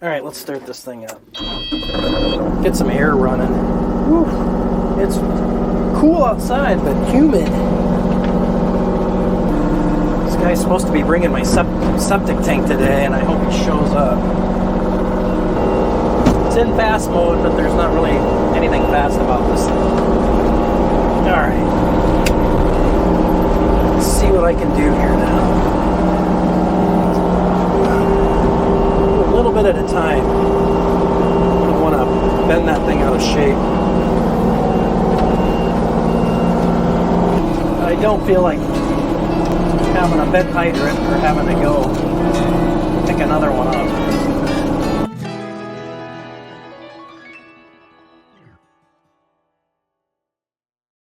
Alright, let's start this thing up. Get some air running. Whew. It's cool outside, but humid. This guy's supposed to be bringing my septic tank today, and I hope he shows up. It's in fast mode, but there's not really anything fast about this thing. Alright. Let's see what I can do here now. A little bit at a time. I don't want to bend that thing out of shape. I don't feel like having a bent hydrant or having to go pick another one up.